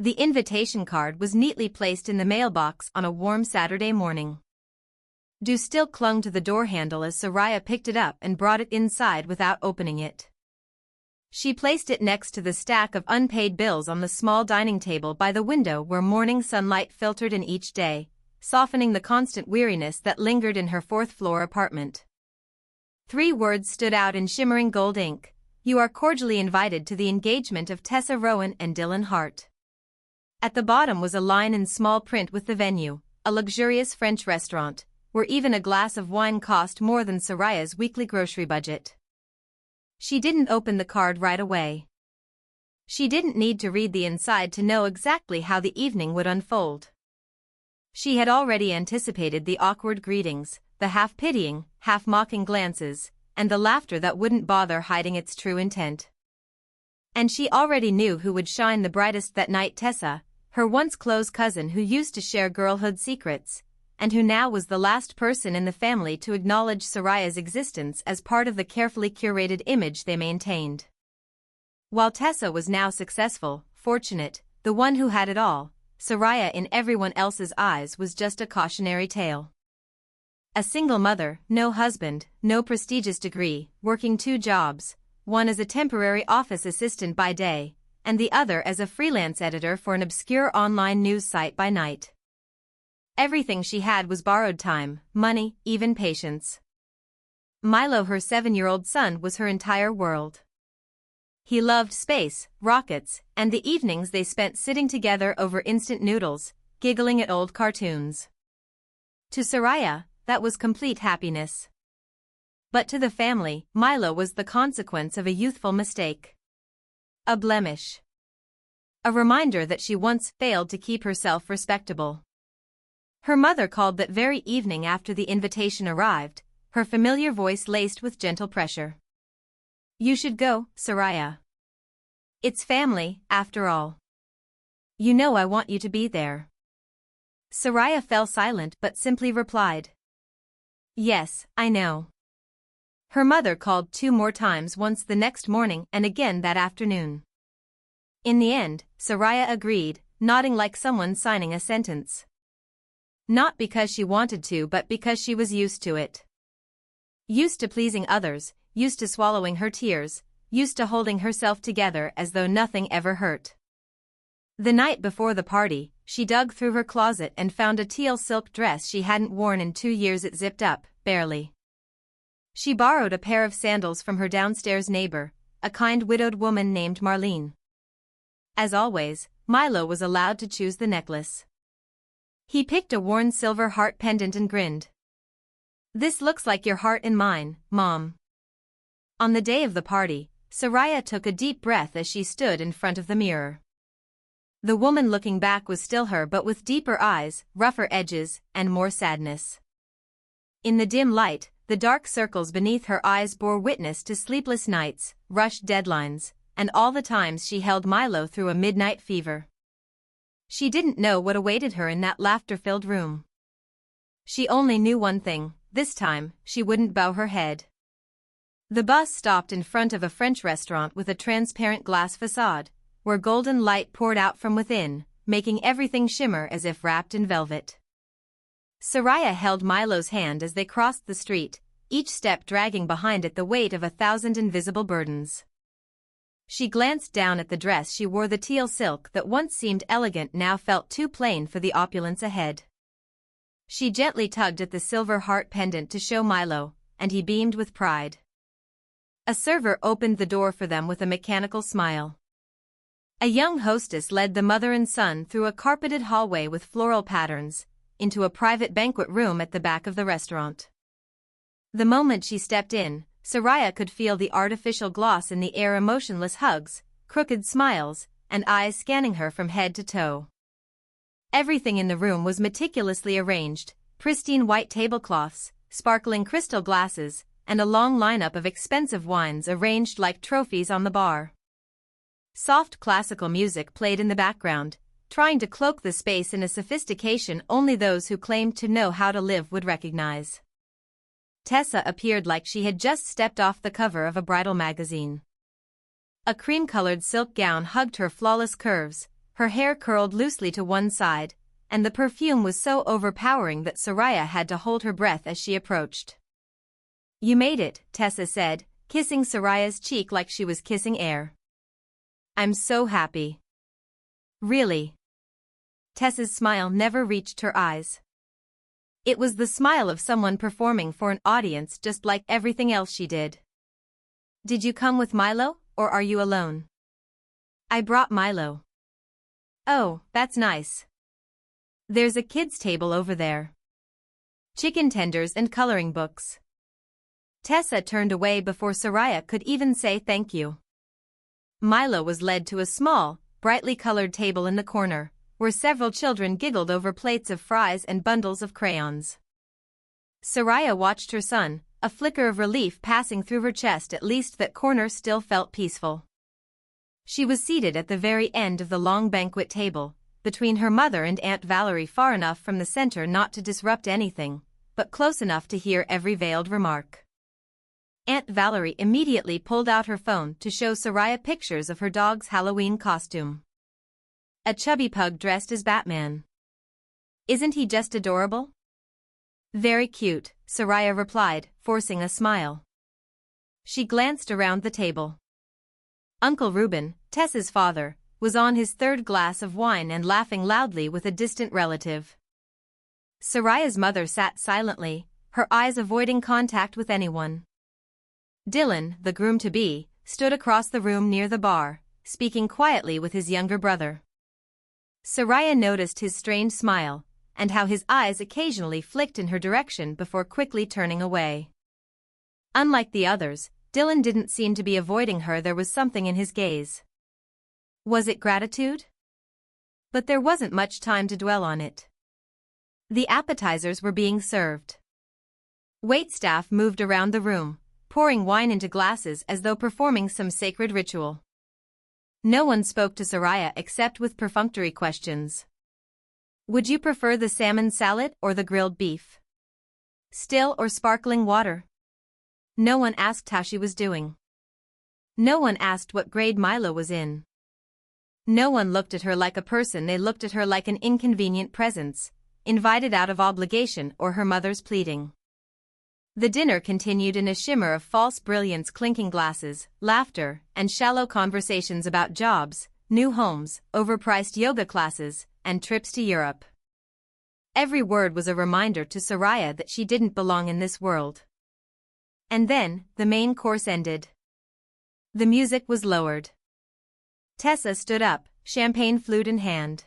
The invitation card was neatly placed in the mailbox on a warm Saturday morning. Dew still clung to the door handle as Soraya picked it up and brought it inside without opening it. She placed it next to the stack of unpaid bills on the small dining table by the window where morning sunlight filtered in each day, softening the constant weariness that lingered in her fourth-floor apartment. 3 words stood out in shimmering gold ink: "You are cordially invited to the engagement of Tessa Rowan and Dylan Hart." At the bottom was a line in small print with the venue, a luxurious French restaurant, where even a glass of wine cost more than Soraya's weekly grocery budget. She didn't open the card right away. She didn't need to read the inside to know exactly how the evening would unfold. She had already anticipated the awkward greetings, the half-pitying, half-mocking glances, and the laughter that wouldn't bother hiding its true intent. And she already knew who would shine the brightest that night: Tessa, her once close cousin who used to share girlhood secrets, and who now was the last person in the family to acknowledge Soraya's existence as part of the carefully curated image they maintained. While Tessa was now successful, fortunate, the one who had it all, Soraya in everyone else's eyes was just a cautionary tale. A single mother, no husband, no prestigious degree, working 2 jobs, one as a temporary office assistant by day, and the other as a freelance editor for an obscure online news site by night. Everything she had was borrowed time, money, even patience. Milo, her 7-year-old son, was her entire world. He loved space, rockets, and the evenings they spent sitting together over instant noodles, giggling at old cartoons. To Soraya, that was complete happiness. But to the family, Milo was the consequence of a youthful mistake. A blemish. A reminder that she once failed to keep herself respectable. Her mother called that very evening after the invitation arrived, her familiar voice laced with gentle pressure. "You should go, Soraya. It's family, after all. You know I want you to be there." Soraya fell silent but simply replied, "Yes, I know." Her mother called 2 more times, once the next morning and again that afternoon. In the end, Soraya agreed, nodding like someone signing a sentence. Not because she wanted to, but because she was used to it. Used to pleasing others, used to swallowing her tears, used to holding herself together as though nothing ever hurt. The night before the party, she dug through her closet and found a teal silk dress she hadn't worn in 2 years. It zipped up, barely. She borrowed a pair of sandals from her downstairs neighbor, a kind widowed woman named Marlene. As always, Milo was allowed to choose the necklace. He picked a worn silver heart pendant and grinned. "This looks like your heart and mine, Mom." On the day of the party, Soraya took a deep breath as she stood in front of the mirror. The woman looking back was still her, but with deeper eyes, rougher edges, and more sadness. In the dim light, the dark circles beneath her eyes bore witness to sleepless nights, rushed deadlines, and all the times she held Milo through a midnight fever. She didn't know what awaited her in that laughter-filled room. She only knew one thing: this time, she wouldn't bow her head. The bus stopped in front of a French restaurant with a transparent glass facade, where golden light poured out from within, making everything shimmer as if wrapped in velvet. Soraya held Milo's hand as they crossed the street, each step dragging behind it the weight of 1,000 invisible burdens. She glanced down at the dress she wore. The teal silk that once seemed elegant now felt too plain for the opulence ahead. She gently tugged at the silver heart pendant to show Milo, and he beamed with pride. A server opened the door for them with a mechanical smile. A young hostess led the mother and son through a carpeted hallway with floral patterns, into a private banquet room at the back of the restaurant. The moment she stepped in, Soraya could feel the artificial gloss in the air: emotionless hugs, crooked smiles, and eyes scanning her from head to toe. Everything in the room was meticulously arranged: pristine white tablecloths, sparkling crystal glasses, and a long lineup of expensive wines arranged like trophies on the bar. Soft classical music played in the background, trying to cloak the space in a sophistication only those who claimed to know how to live would recognize. Tessa appeared like she had just stepped off the cover of a bridal magazine. A cream-colored silk gown hugged her flawless curves, her hair curled loosely to one side, and the perfume was so overpowering that Soraya had to hold her breath as she approached. "You made it," Tessa said, kissing Soraya's cheek like she was kissing air. "I'm so happy." "Really?" Tessa's smile never reached her eyes. It was the smile of someone performing for an audience just like everything else she did. "Did you come with Milo, or are you alone?" "I brought Milo." "Oh, that's nice. There's a kids' table over there. Chicken tenders and coloring books." Tessa turned away before Soraya could even say thank you. Milo was led to a small, brightly colored table in the corner, where several children giggled over plates of fries and bundles of crayons. Soraya watched her son, a flicker of relief passing through her chest. At least that corner still felt peaceful. She was seated at the very end of the long banquet table, between her mother and Aunt Valerie, far enough from the center not to disrupt anything, but close enough to hear every veiled remark. Aunt Valerie immediately pulled out her phone to show Soraya pictures of her dog's Halloween costume. A chubby pug dressed as Batman. "Isn't he just adorable?" "Very cute," Soraya replied, forcing a smile. She glanced around the table. Uncle Reuben, Tessa's father, was on his third glass of wine and laughing loudly with a distant relative. Soraya's mother sat silently, her eyes avoiding contact with anyone. Dylan, the groom-to-be, stood across the room near the bar, speaking quietly with his younger brother. Soraya noticed his strained smile, and how his eyes occasionally flicked in her direction before quickly turning away. Unlike the others, Dylan didn't seem to be avoiding her. There was something in his gaze. Was it gratitude? But there wasn't much time to dwell on it. The appetizers were being served. Waitstaff moved around the room, pouring wine into glasses as though performing some sacred ritual. No one spoke to Soraya except with perfunctory questions. "Would you prefer the salmon salad or the grilled beef? Still or sparkling water?" No one asked how she was doing. No one asked what grade Milo was in. No one looked at her like a person. They looked at her like an inconvenient presence, invited out of obligation or her mother's pleading. The dinner continued in a shimmer of false brilliance, clinking glasses, laughter, and shallow conversations about jobs, new homes, overpriced yoga classes, and trips to Europe. Every word was a reminder to Soraya that she didn't belong in this world. And then, the main course ended. The music was lowered. Tessa stood up, champagne flute in hand.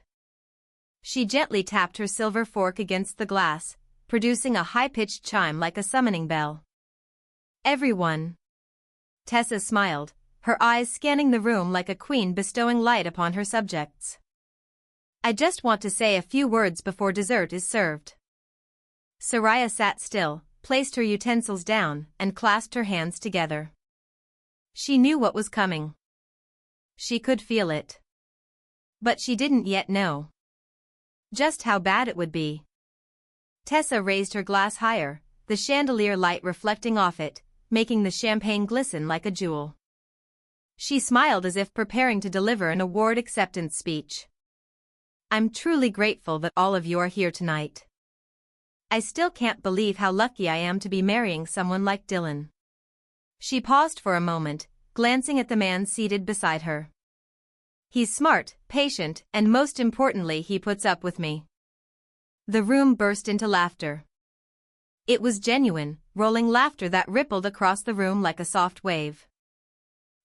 She gently tapped her silver fork against the glass, producing a high-pitched chime like a summoning bell. "Everyone." Tessa smiled, her eyes scanning the room like a queen bestowing light upon her subjects. "I just want to say a few words before dessert is served." Soraya sat still, placed her utensils down, and clasped her hands together. She knew what was coming. She could feel it. But she didn't yet know just how bad it would be. Tessa raised her glass higher, the chandelier light reflecting off it, making the champagne glisten like a jewel. She smiled as if preparing to deliver an award acceptance speech. "I'm truly grateful that all of you are here tonight. I still can't believe how lucky I am to be marrying someone like Dylan." She paused for a moment, glancing at the man seated beside her. "He's smart, patient, and most importantly, he puts up with me." The room burst into laughter. It was genuine, rolling laughter that rippled across the room like a soft wave.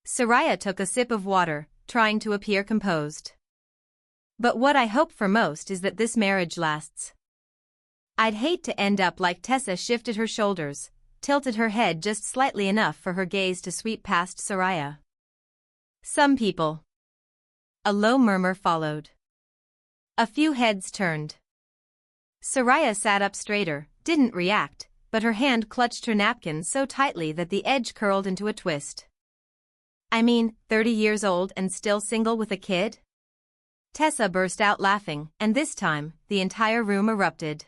Soraya took a sip of water, trying to appear composed. "But what I hope for most is that this marriage lasts. I'd hate to end up like..." Tessa shifted her shoulders, tilted her head just slightly enough for her gaze to sweep past Soraya. "Some people." A low murmur followed. A few heads turned. Soraya sat up straighter, didn't react, but her hand clutched her napkin so tightly that the edge curled into a twist. "I mean, 30 years old and still single with a kid?" Tessa burst out laughing, and this time, the entire room erupted.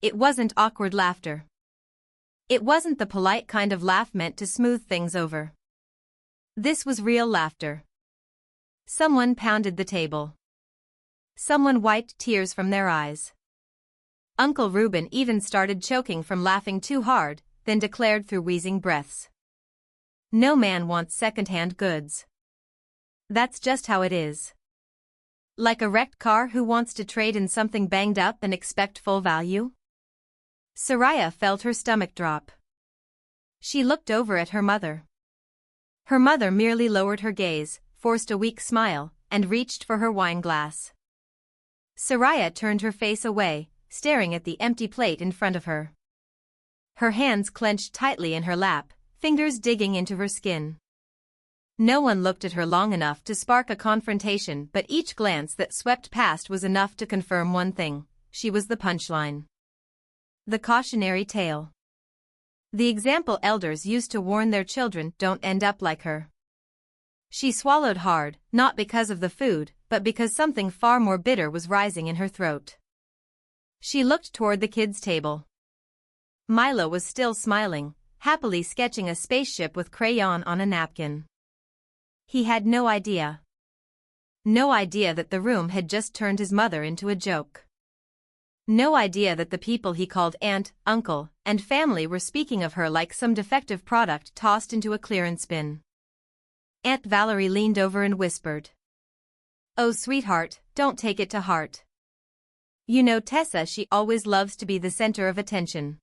It wasn't awkward laughter. It wasn't the polite kind of laugh meant to smooth things over. This was real laughter. Someone pounded the table. Someone wiped tears from their eyes. Uncle Reuben even started choking from laughing too hard, then declared through wheezing breaths. No man wants second-hand goods. That's just how it is. Like a wrecked car who wants to trade in something banged up and expect full value? Soraya felt her stomach drop. She looked over at her mother. Her mother merely lowered her gaze, forced a weak smile, and reached for her wine glass. Soraya turned her face away, staring at the empty plate in front of her. Her hands clenched tightly in her lap, fingers digging into her skin. No one looked at her long enough to spark a confrontation, but each glance that swept past was enough to confirm one thing: she was the punchline. The cautionary tale. The example elders used to warn their children, don't end up like her. She swallowed hard, not because of the food, but because something far more bitter was rising in her throat. She looked toward the kids' table. Milo was still smiling, happily sketching a spaceship with crayon on a napkin. He had no idea. No idea that the room had just turned his mother into a joke. No idea that the people he called aunt, uncle, and family were speaking of her like some defective product tossed into a clearance bin. Aunt Valerie leaned over and whispered, "Oh, sweetheart, don't take it to heart. You know Tessa, she always loves to be the center of attention.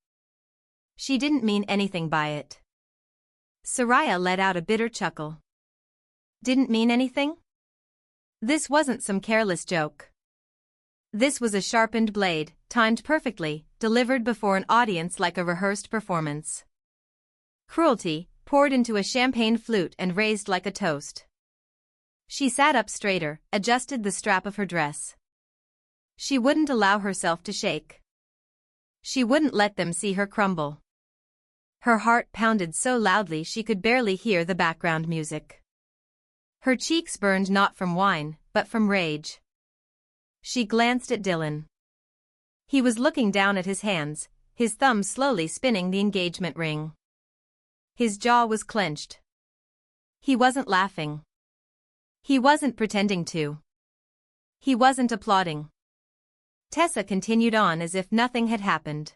She didn't mean anything by it." Soraya let out a bitter chuckle. Didn't mean anything? This wasn't some careless joke. This was a sharpened blade, timed perfectly, delivered before an audience like a rehearsed performance. Cruelty, poured into a champagne flute and raised like a toast. She sat up straighter, adjusted the strap of her dress. She wouldn't allow herself to shake. She wouldn't let them see her crumble. Her heart pounded so loudly she could barely hear the background music. Her cheeks burned not from wine, but from rage. She glanced at Dylan. He was looking down at his hands, his thumb slowly spinning the engagement ring. His jaw was clenched. He wasn't laughing. He wasn't pretending to. He wasn't applauding. Tessa continued on as if nothing had happened.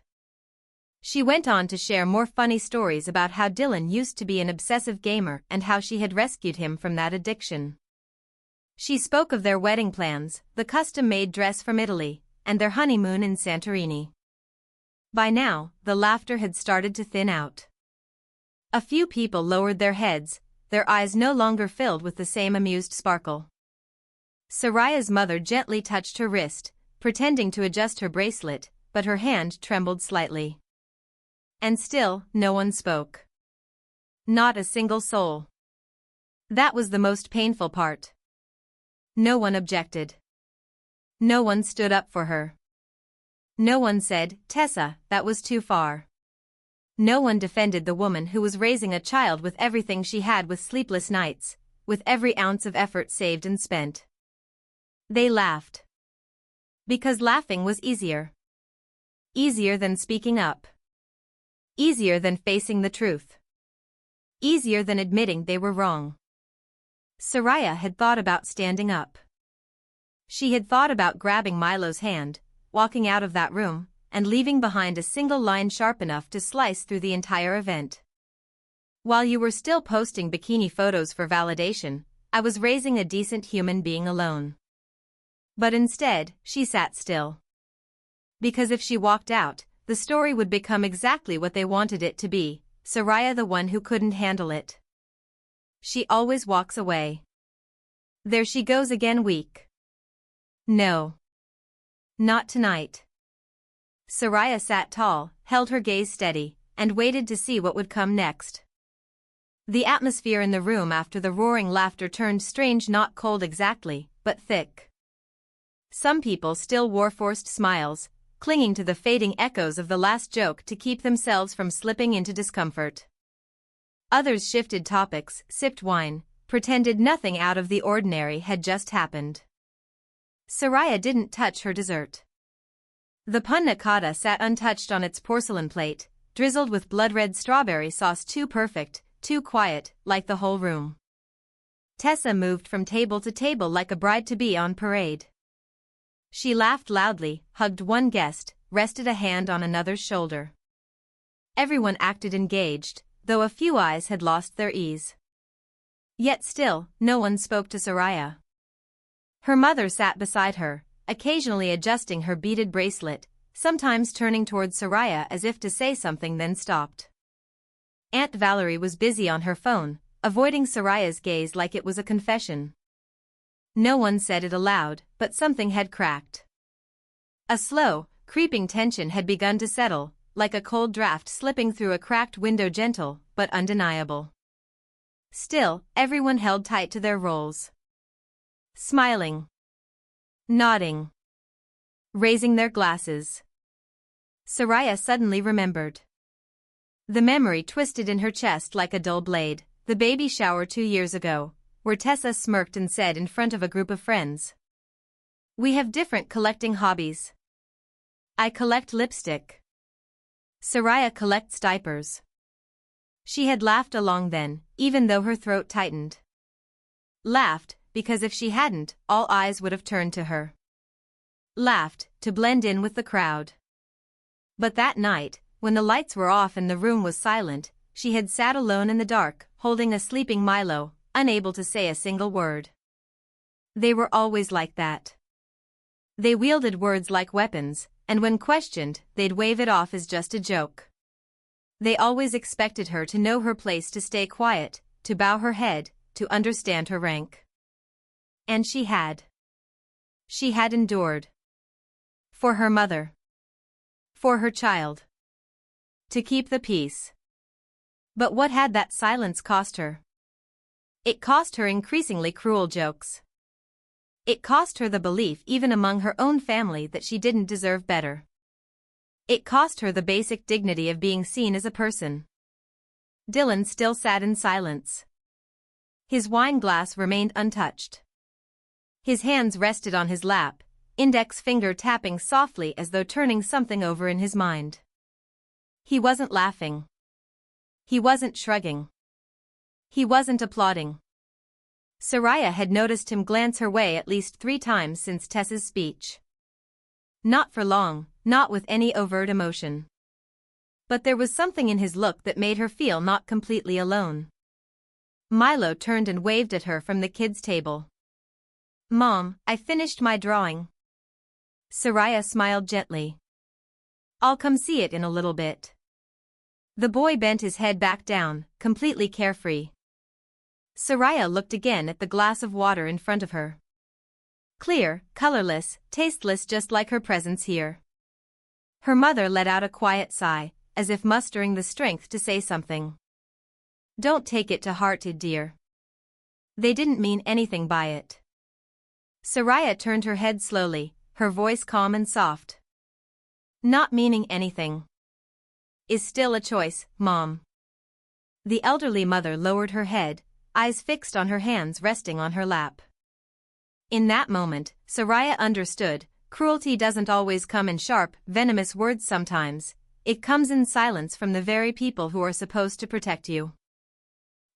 She went on to share more funny stories about how Dylan used to be an obsessive gamer and how she had rescued him from that addiction. She spoke of their wedding plans, the custom-made dress from Italy, and their honeymoon in Santorini. By now, the laughter had started to thin out. A few people lowered their heads, their eyes no longer filled with the same amused sparkle. Soraya's mother gently touched her wrist, pretending to adjust her bracelet, but her hand trembled slightly. And still, no one spoke. Not a single soul. That was the most painful part. No one objected. No one stood up for her. No one said, "Tessa, that was too far." No one defended the woman who was raising a child with everything she had, with sleepless nights, with every ounce of effort saved and spent. They laughed. Because laughing was easier. Easier than speaking up. Easier than facing the truth. Easier than admitting they were wrong. Soraya had thought about standing up. She had thought about grabbing Milo's hand, walking out of that room, and leaving behind a single line sharp enough to slice through the entire event. While you were still posting bikini photos for validation, I was raising a decent human being alone. But instead, she sat still. Because if she walked out, the story would become exactly what they wanted it to be, Soraya the one who couldn't handle it. She always walks away. There she goes again, weak. No. Not tonight. Soraya sat tall, held her gaze steady, and waited to see what would come next. The atmosphere in the room after the roaring laughter turned strange, not cold exactly, but thick. Some people still wore forced smiles, clinging to the fading echoes of the last joke to keep themselves from slipping into discomfort. Others shifted topics, sipped wine, pretended nothing out of the ordinary had just happened. Soraya didn't touch her dessert. The panna cotta sat untouched on its porcelain plate, drizzled with blood-red strawberry sauce, too perfect, too quiet, like the whole room. Tessa moved from table to table like a bride-to-be on parade. She laughed loudly, hugged one guest, rested a hand on another's shoulder. Everyone acted engaged, though a few eyes had lost their ease. Yet still, no one spoke to Soraya. Her mother sat beside her, occasionally adjusting her beaded bracelet, sometimes turning towards Soraya as if to say something then stopped. Aunt Valerie was busy on her phone, avoiding Soraya's gaze like it was a confession. No one said it aloud, but something had cracked. A slow, creeping tension had begun to settle, like a cold draft slipping through a cracked window, gentle, but undeniable. Still, everyone held tight to their roles. Smiling. Nodding. Raising their glasses. Soraya suddenly remembered. The memory twisted in her chest like a dull blade, the baby shower 2 years ago, where Tessa smirked and said in front of a group of friends, "We have different collecting hobbies. I collect lipstick. Soraya collects diapers." She had laughed along then, even though her throat tightened. Laughed, because if she hadn't, all eyes would have turned to her. Laughed, to blend in with the crowd. But that night, when the lights were off and the room was silent, she had sat alone in the dark, holding a sleeping Milo, unable to say a single word. They were always like that. They wielded words like weapons, and when questioned, they'd wave it off as just a joke. They always expected her to know her place, to stay quiet, to bow her head, to understand her rank. And she had. She had endured. For her mother. For her child. To keep the peace. But what had that silence cost her? It cost her increasingly cruel jokes. It cost her the belief even among her own family that she didn't deserve better. It cost her the basic dignity of being seen as a person. Dylan still sat in silence. His wine glass remained untouched. His hands rested on his lap, index finger tapping softly as though turning something over in his mind. He wasn't laughing. He wasn't shrugging. He wasn't applauding. Soraya had noticed him glance her way at least 3 times since Tessa's speech. Not for long, not with any overt emotion. But there was something in his look that made her feel not completely alone. Milo turned and waved at her from the kids' table. "Mom, I finished my drawing." Soraya smiled gently. "I'll come see it in a little bit." The boy bent his head back down, completely carefree. Soraya looked again at the glass of water in front of her. Clear, colorless, tasteless, just like her presence here. Her mother let out a quiet sigh, as if mustering the strength to say something. "Don't take it to heart, dear. They didn't mean anything by it." Soraya turned her head slowly, her voice calm and soft. "Not meaning anything is still a choice, Mom." The elderly mother lowered her head, eyes fixed on her hands resting on her lap. In that moment, Soraya understood, cruelty doesn't always come in sharp, venomous words sometimes, it comes in silence from the very people who are supposed to protect you.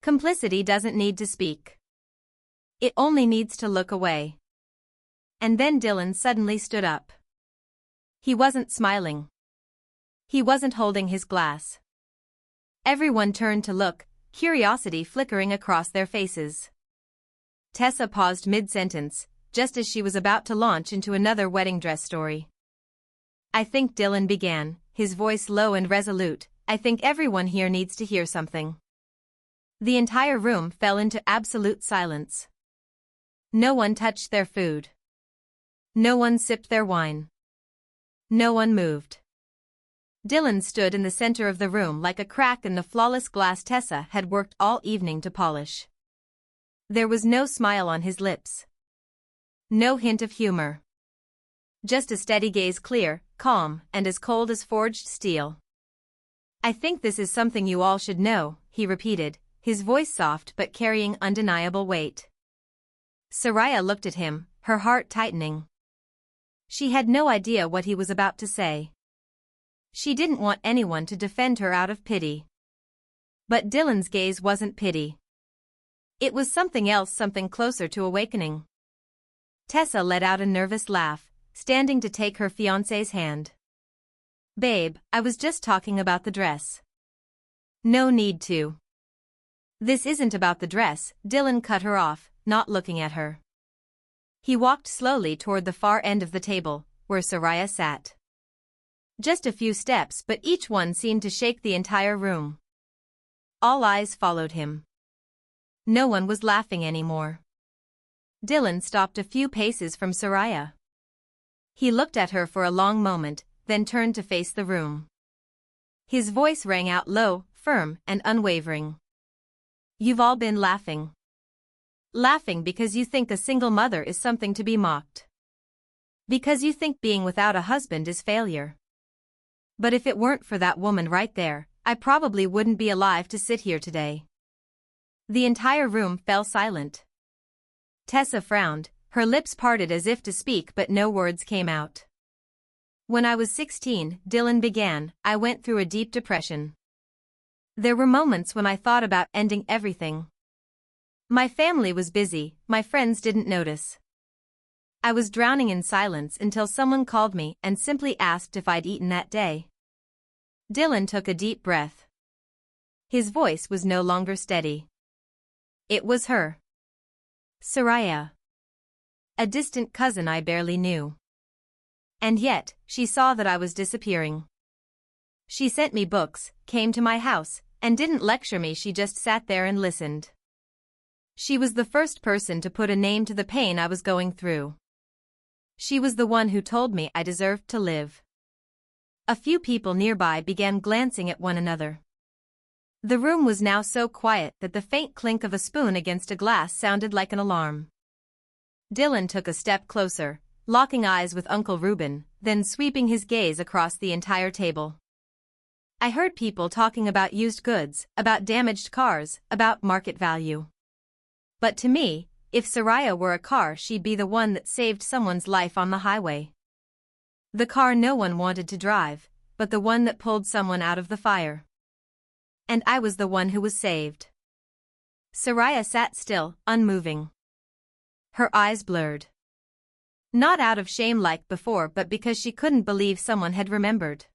Complicity doesn't need to speak. It only needs to look away. And then Dylan suddenly stood up. He wasn't smiling. He wasn't holding his glass. Everyone turned to look, curiosity flickering across their faces. Tessa paused mid-sentence, just as she was about to launch into another wedding dress story. "I think," Dylan began, his voice low and resolute, "I think everyone here needs to hear something." The entire room fell into absolute silence. No one touched their food. No one sipped their wine. No one moved. Dylan stood in the center of the room like a crack in the flawless glass Tessa had worked all evening to polish. There was no smile on his lips. No hint of humor. Just a steady gaze, clear, calm, and as cold as forged steel. "I think this is something you all should know," he repeated, his voice soft but carrying undeniable weight. Soraya looked at him, her heart tightening. She had no idea what he was about to say. She didn't want anyone to defend her out of pity. But Dylan's gaze wasn't pity. It was something else, something closer to awakening. Tessa let out a nervous laugh, standing to take her fiancé's hand. "Babe, I was just talking about the dress." "No need to." "This isn't about the dress," Dylan cut her off, not looking at her. He walked slowly toward the far end of the table, where Soraya sat. Just a few steps, but each one seemed to shake the entire room. All eyes followed him. No one was laughing anymore. Dylan stopped a few paces from Soraya. He looked at her for a long moment, then turned to face the room. His voice rang out low, firm, and unwavering. "You've all been laughing. Laughing because you think a single mother is something to be mocked. Because you think being without a husband is failure. But if it weren't for that woman right there, I probably wouldn't be alive to sit here today." The entire room fell silent. Tessa frowned, her lips parted as if to speak, but no words came out. "When I was 16, Dylan began, I went through a deep depression. There were moments when I thought about ending everything. My family was busy, my friends didn't notice. I was drowning in silence until someone called me and simply asked if I'd eaten that day." Dylan took a deep breath. His voice was no longer steady. It was her. Soraya. A distant cousin I barely knew. And yet, she saw that I was disappearing. She sent me books, came to my house, and didn't lecture me, she just sat there and listened. She was the first person to put a name to the pain I was going through. She was the one who told me I deserved to live. A few people nearby began glancing at one another. The room was now so quiet that the faint clink of a spoon against a glass sounded like an alarm. Dylan took a step closer, locking eyes with Uncle Reuben, then sweeping his gaze across the entire table. "I heard people talking about used goods, about damaged cars, about market value. But to me, if Soraya were a car, she'd be the one that saved someone's life on the highway. The car no one wanted to drive, but the one that pulled someone out of the fire. And I was the one who was saved." Soraya sat still, unmoving. Her eyes blurred. Not out of shame like before, but because she couldn't believe someone had remembered.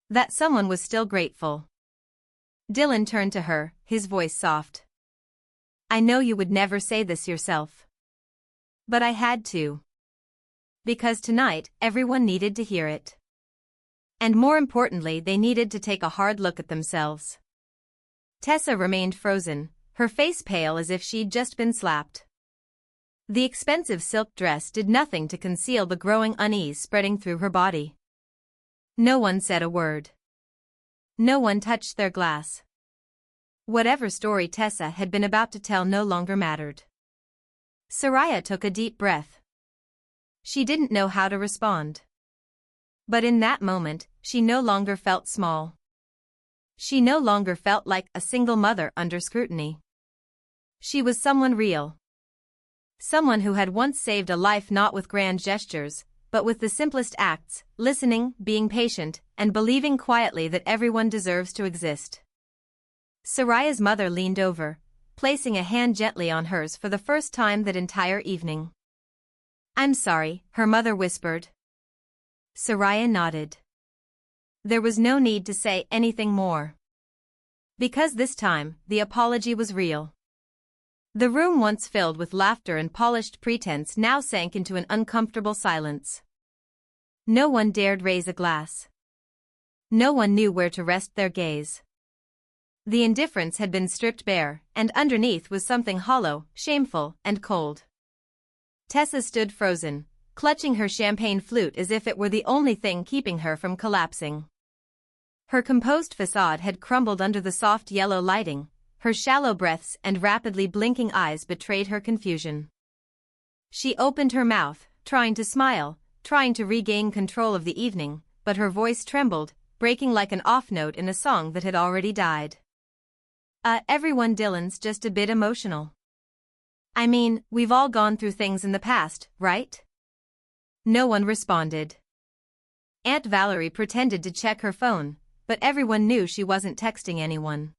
That someone was still grateful. Dylan turned to her, his voice soft. "I know you would never say this yourself. But I had to. Because tonight, everyone needed to hear it. And more importantly, they needed to take a hard look at themselves." Tessa remained frozen, her face pale as if she'd just been slapped. The expensive silk dress did nothing to conceal the growing unease spreading through her body. No one said a word. No one touched their glass. Whatever story Tessa had been about to tell no longer mattered. Soraya took a deep breath. She didn't know how to respond. But in that moment, she no longer felt small. She no longer felt like a single mother under scrutiny. She was someone real. Someone who had once saved a life, not with grand gestures, but with the simplest acts, listening, being patient, and believing quietly that everyone deserves to exist. Soraya's mother leaned over, placing a hand gently on hers for the first time that entire evening. "I'm sorry," her mother whispered. Soraya nodded. There was no need to say anything more. Because this time, the apology was real. The room, once filled with laughter and polished pretense, now sank into an uncomfortable silence. No one dared raise a glass. No one knew where to rest their gaze. The indifference had been stripped bare, and underneath was something hollow, shameful, and cold. Tessa stood frozen, clutching her champagne flute as if it were the only thing keeping her from collapsing. Her composed facade had crumbled under the soft yellow lighting, her shallow breaths and rapidly blinking eyes betrayed her confusion. She opened her mouth, trying to smile, trying to regain control of the evening, but her voice trembled, breaking like an off note in a song that had already died. Everyone, Dylan's just a bit emotional. I mean, we've all gone through things in the past, right?" No one responded. Aunt Valerie pretended to check her phone, but everyone knew she wasn't texting anyone.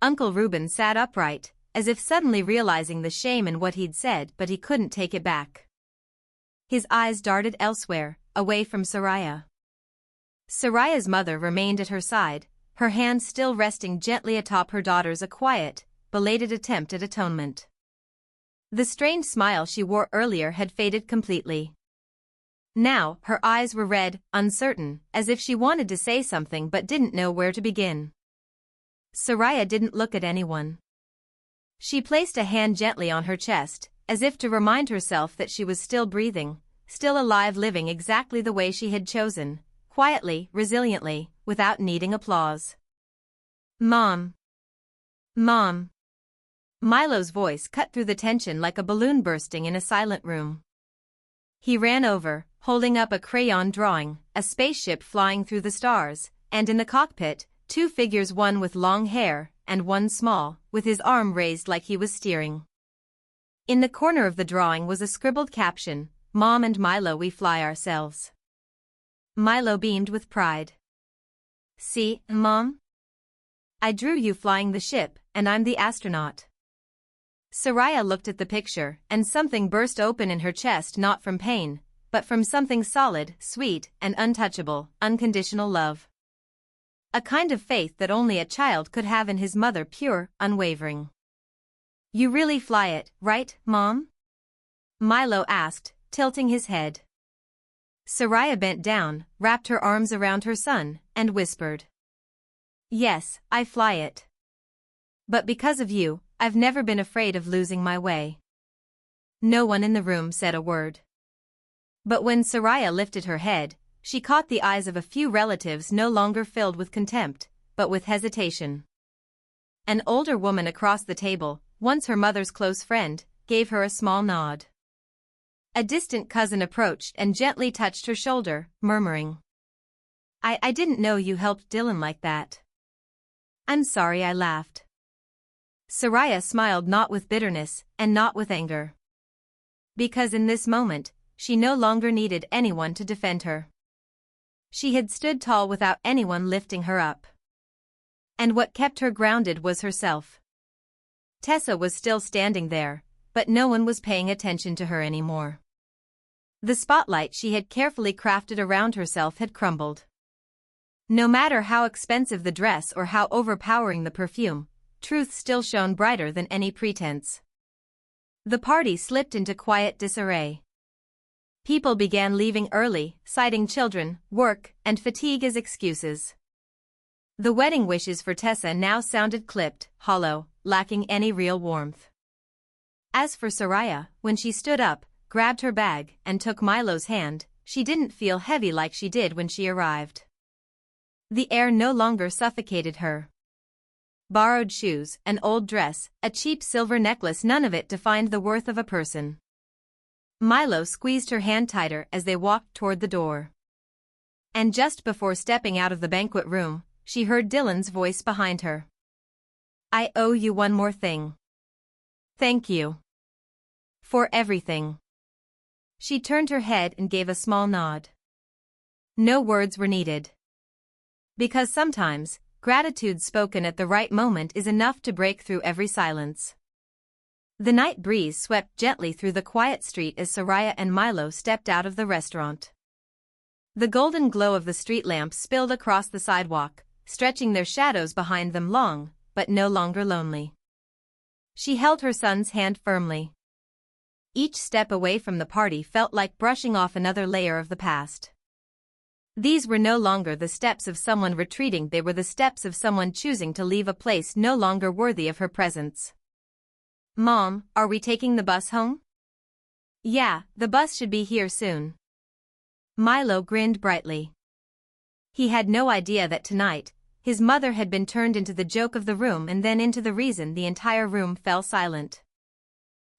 Uncle Reuben sat upright, as if suddenly realizing the shame in what he'd said, but he couldn't take it back. His eyes darted elsewhere, away from Soraya. Soraya's mother remained at her side, her hand still resting gently atop her daughter's a quiet, belated attempt at atonement. The strained smile she wore earlier had faded completely. Now, her eyes were red, uncertain, as if she wanted to say something but didn't know where to begin. Soraya didn't look at anyone. She placed a hand gently on her chest, as if to remind herself that she was still breathing, still alive, living exactly the way she had chosen, quietly, resiliently, without needing applause. Mom. Mom. Milo's voice cut through the tension like a balloon bursting in a silent room. He ran over, holding up a crayon drawing, a spaceship flying through the stars, and in the cockpit, two figures, one with long hair, and one small, with his arm raised like he was steering. In the corner of the drawing was a scribbled caption, "Mom and Milo, we fly ourselves." Milo beamed with pride. "See, Mom? I drew you flying the ship, and I'm the astronaut." Soraya looked at the picture, and something burst open in her chest, not from pain, but from something solid, sweet, and untouchable, unconditional love. A kind of faith that only a child could have in his mother, pure, unwavering. "You really fly it, right, Mom?" Milo asked, tilting his head. Soraya bent down, wrapped her arms around her son, and whispered. "Yes, I fly it. But because of you, I've never been afraid of losing my way." No one in the room said a word. But when Soraya lifted her head, she caught the eyes of a few relatives, no longer filled with contempt, but with hesitation. An older woman across the table, once her mother's close friend, gave her a small nod. A distant cousin approached and gently touched her shoulder, murmuring, I didn't know you helped Dylan like that." "I'm sorry," I laughed. Soraya smiled, not with bitterness, and not with anger. Because in this moment, she no longer needed anyone to defend her. She had stood tall without anyone lifting her up. And what kept her grounded was herself. Tessa was still standing there, but no one was paying attention to her anymore. The spotlight she had carefully crafted around herself had crumbled. No matter how expensive the dress or how overpowering the perfume, truth still shone brighter than any pretense. The party slipped into quiet disarray. People began leaving early, citing children, work, and fatigue as excuses. The wedding wishes for Tessa now sounded clipped, hollow, lacking any real warmth. As for Soraya, when she stood up, grabbed her bag, and took Milo's hand, she didn't feel heavy like she did when she arrived. The air no longer suffocated her. Borrowed shoes, an old dress, a cheap silver necklace, none of it defined the worth of a person. Milo squeezed her hand tighter as they walked toward the door. And just before stepping out of the banquet room, she heard Dylan's voice behind her. "I owe you one more thing. Thank you. For everything." She turned her head and gave a small nod. No words were needed. Because sometimes, gratitude spoken at the right moment is enough to break through every silence. The night breeze swept gently through the quiet street as Soraya and Milo stepped out of the restaurant. The golden glow of the street lamps spilled across the sidewalk, stretching their shadows behind them, long, but no longer lonely. She held her son's hand firmly. Each step away from the party felt like brushing off another layer of the past. These were no longer the steps of someone retreating, they were the steps of someone choosing to leave a place no longer worthy of her presence. "Mom, are we taking the bus home?" "Yeah, the bus should be here soon." Milo grinned brightly. He had no idea that tonight, his mother had been turned into the joke of the room and then into the reason the entire room fell silent.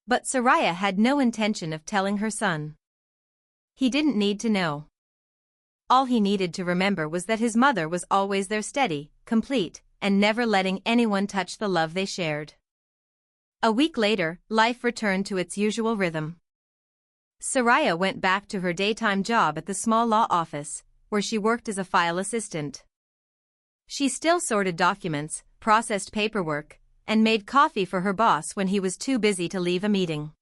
But Soraya had no intention of telling her son. He didn't need to know. All he needed to remember was that his mother was always there, steady, complete, and never letting anyone touch the love they shared. A week later, life returned to its usual rhythm. Soraya went back to her daytime job at the small law office, where she worked as a file assistant. She still sorted documents, processed paperwork, and made coffee for her boss when he was too busy to leave a meeting.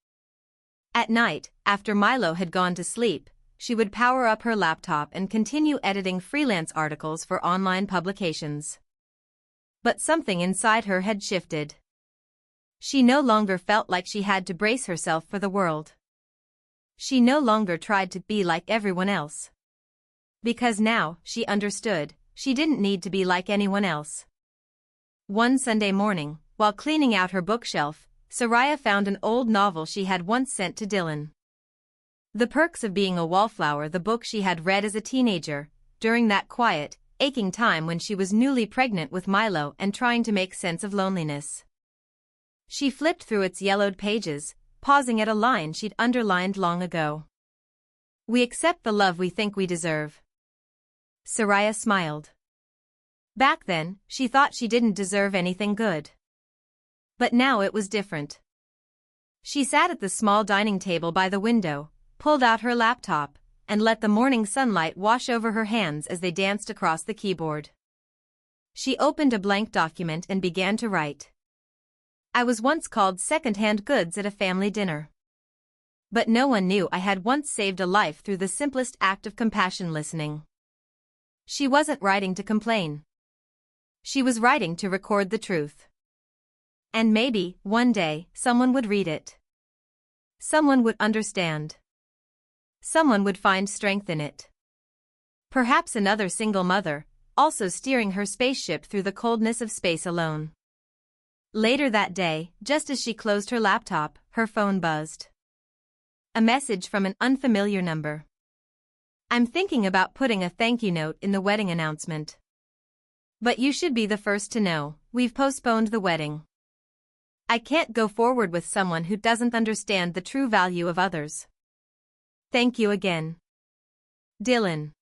At night, after Milo had gone to sleep, she would power up her laptop and continue editing freelance articles for online publications. But something inside her had shifted. She no longer felt like she had to brace herself for the world. She no longer tried to be like everyone else. Because now, she understood, she didn't need to be like anyone else. One Sunday morning, while cleaning out her bookshelf, Soraya found an old novel she had once sent to Dylan. The Perks of Being a Wallflower, the book she had read as a teenager, during that quiet, aching time when she was newly pregnant with Milo and trying to make sense of loneliness. She flipped through its yellowed pages, pausing at a line she'd underlined long ago. "We accept the love we think we deserve." Soraya smiled. Back then, she thought she didn't deserve anything good. But now it was different. She sat at the small dining table by the window, pulled out her laptop, and let the morning sunlight wash over her hands as they danced across the keyboard. She opened a blank document and began to write. "I was once called second-hand goods at a family dinner. But no one knew I had once saved a life through the simplest act of compassion, listening." She wasn't writing to complain. She was writing to record the truth. And maybe, one day, someone would read it. Someone would understand. Someone would find strength in it. Perhaps another single mother, also steering her spaceship through the coldness of space alone. Later that day, just as she closed her laptop, her phone buzzed. A message from an unfamiliar number. "I'm thinking about putting a thank you note in the wedding announcement. But you should be the first to know, we've postponed the wedding. I can't go forward with someone who doesn't understand the true value of others. Thank you again. Dylan."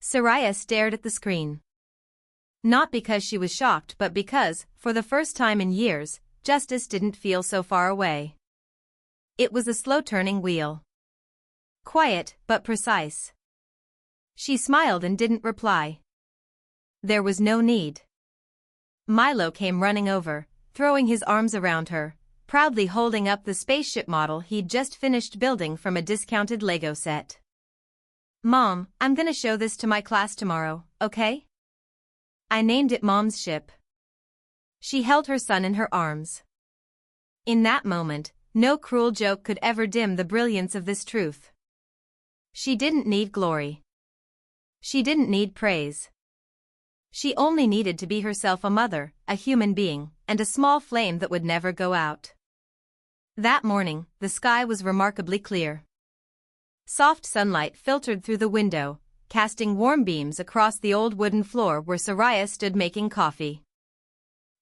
Soraya stared at the screen. Not because she was shocked but because, for the first time in years, justice didn't feel so far away. It was a slow-turning wheel. Quiet, but precise. She smiled and didn't reply. There was no need. Milo came running over, throwing his arms around her, proudly holding up the spaceship model he'd just finished building from a discounted Lego set. "Mom, I'm gonna show this to my class tomorrow, okay? I named it Mom's Ship." She held her son in her arms. In that moment, no cruel joke could ever dim the brilliance of this truth. She didn't need glory. She didn't need praise. She only needed to be herself, a mother, a human being, and a small flame that would never go out. That morning, the sky was remarkably clear. Soft sunlight filtered through the window, casting warm beams across the old wooden floor where Soraya stood making coffee.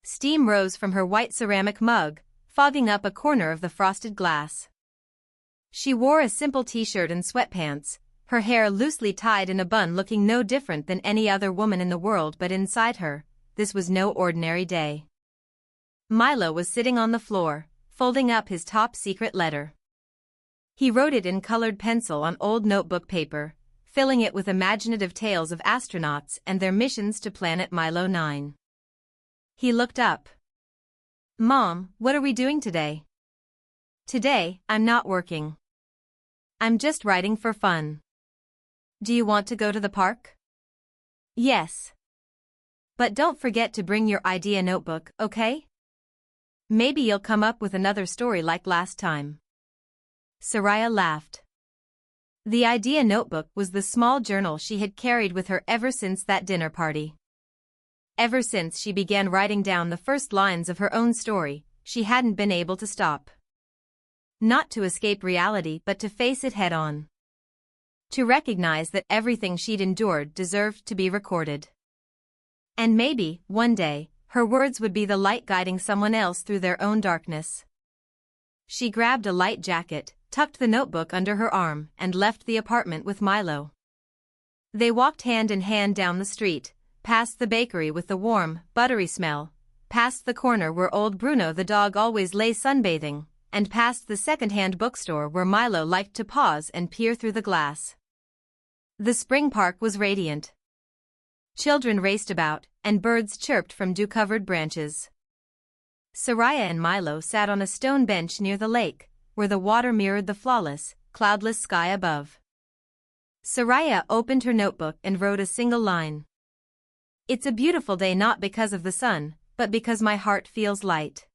Steam rose from her white ceramic mug, fogging up a corner of the frosted glass. She wore a simple t-shirt and sweatpants, her hair loosely tied in a bun, looking no different than any other woman in the world, but inside her, this was no ordinary day. Milo was sitting on the floor, folding up his top-secret letter. He wrote it in colored pencil on old notebook paper, filling it with imaginative tales of astronauts and their missions to planet Milo 9. He looked up. "Mom, what are we doing today?" "Today, I'm not working. I'm just writing for fun. Do you want to go to the park?" "Yes. But don't forget to bring your idea notebook, okay? Maybe you'll come up with another story like last time." Soraya laughed. The idea notebook was the small journal she had carried with her ever since that dinner party. Ever since she began writing down the first lines of her own story, she hadn't been able to stop. Not to escape reality but to face it head-on. To recognize that everything she'd endured deserved to be recorded. And maybe, one day, her words would be the light guiding someone else through their own darkness. She grabbed a light jacket, tucked the notebook under her arm, and left the apartment with Milo. They walked hand in hand down the street, past the bakery with the warm, buttery smell, past the corner where old Bruno the dog always lay sunbathing, and past the second-hand bookstore where Milo liked to pause and peer through the glass. The spring park was radiant. Children raced about, and birds chirped from dew-covered branches. Soraya and Milo sat on a stone bench near the lake, where the water mirrored the flawless, cloudless sky above. Soraya opened her notebook and wrote a single line. It's a beautiful day not because of the sun, but because my heart feels light.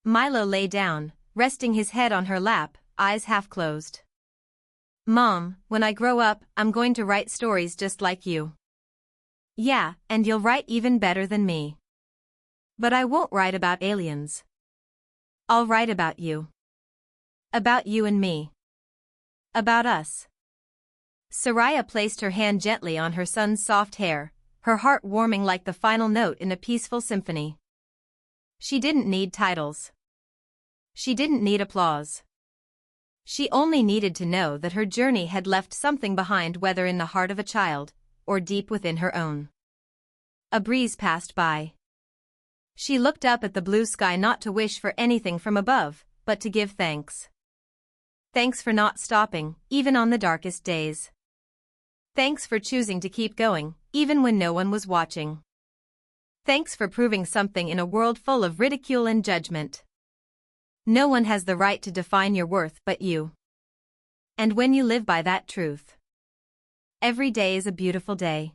Milo lay down, resting his head on her lap, eyes half closed. Mom, when I grow up, I'm going to write stories just like you. Yeah, and you'll write even better than me. But I won't write about aliens. I'll write about you. About you and me. About us. Soraya placed her hand gently on her son's soft hair, her heart warming like the final note in a peaceful symphony. She didn't need titles. She didn't need applause. She only needed to know that her journey had left something behind, whether in the heart of a child, or deep within her own. A breeze passed by. She looked up at the blue sky, not to wish for anything from above, but to give thanks. Thanks for not stopping, even on the darkest days. Thanks for choosing to keep going, even when no one was watching. Thanks for proving something in a world full of ridicule and judgment. No one has the right to define your worth but you. And when you live by that truth, every day is a beautiful day.